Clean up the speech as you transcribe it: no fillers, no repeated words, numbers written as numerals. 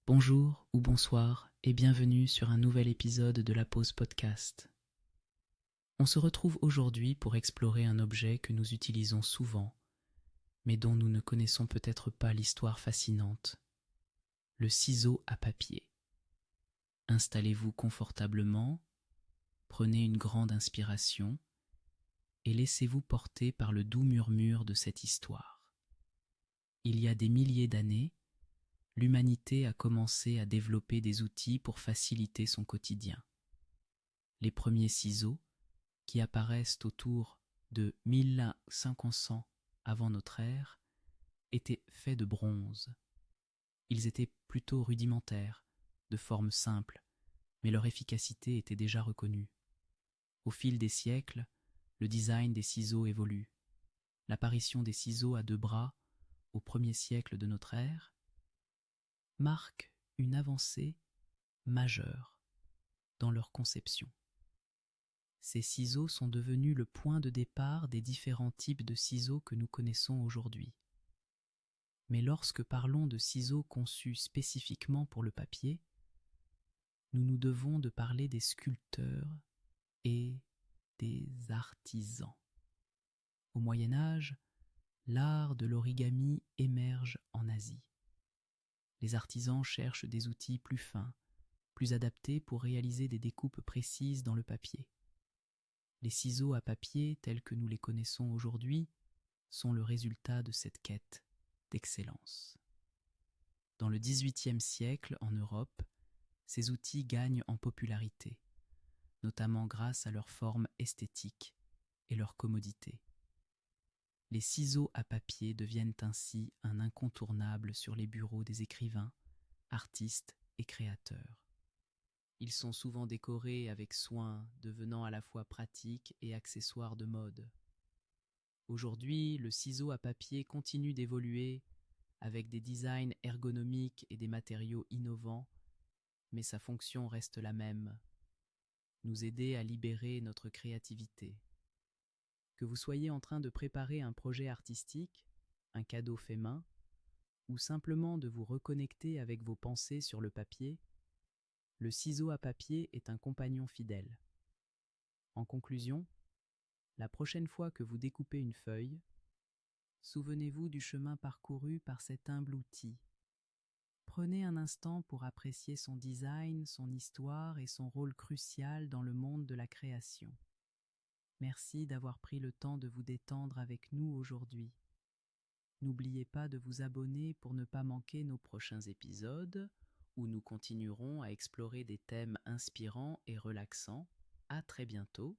Bonjour ou bonsoir et bienvenue sur un nouvel épisode de la Pause Podcast. On se retrouve aujourd'hui pour explorer un objet que nous utilisons souvent, mais dont nous ne connaissons peut-être pas l'histoire fascinante, le ciseau à papier. Installez-vous confortablement, prenez une grande inspiration et laissez-vous porter par le doux murmure de cette histoire. Il y a des milliers d'années, l'humanité a commencé à développer des outils pour faciliter son quotidien. Les premiers ciseaux, qui apparaissent autour de 1500 avant notre ère, étaient faits de bronze. Ils étaient plutôt rudimentaires, de forme simple, mais leur efficacité était déjà reconnue. Au fil des siècles, le design des ciseaux évolue. L'apparition des ciseaux à deux bras, au 1er siècle de notre ère, marque une avancée majeure dans leur conception. Ces ciseaux sont devenus le point de départ des différents types de ciseaux que nous connaissons aujourd'hui. Mais lorsque parlons de ciseaux conçus spécifiquement pour le papier, nous nous devons de parler des sculpteurs et des artisans. Au Moyen Âge, l'art de l'origami émerge en Asie. Les artisans cherchent des outils plus fins, plus adaptés pour réaliser des découpes précises dans le papier. Les ciseaux à papier, tels que nous les connaissons aujourd'hui, sont le résultat de cette quête d'excellence. Dans le XVIIIe siècle, en Europe, ces outils gagnent en popularité, notamment grâce à leur forme esthétique et leur commodité. Les ciseaux à papier deviennent ainsi un incontournable sur les bureaux des écrivains, artistes et créateurs. Ils sont souvent décorés avec soin, devenant à la fois pratiques et accessoires de mode. Aujourd'hui, le ciseau à papier continue d'évoluer avec des designs ergonomiques et des matériaux innovants, mais sa fonction reste la même, nous aider à libérer notre créativité. Que vous soyez en train de préparer un projet artistique, un cadeau fait main, ou simplement de vous reconnecter avec vos pensées sur le papier, le ciseau à papier est un compagnon fidèle. En conclusion, la prochaine fois que vous découpez une feuille, souvenez-vous du chemin parcouru par cet humble outil. Prenez un instant pour apprécier son design, son histoire et son rôle crucial dans le monde de la création. Merci d'avoir pris le temps de vous détendre avec nous aujourd'hui. N'oubliez pas de vous abonner pour ne pas manquer nos prochains épisodes, où nous continuerons à explorer des thèmes inspirants et relaxants. À très bientôt.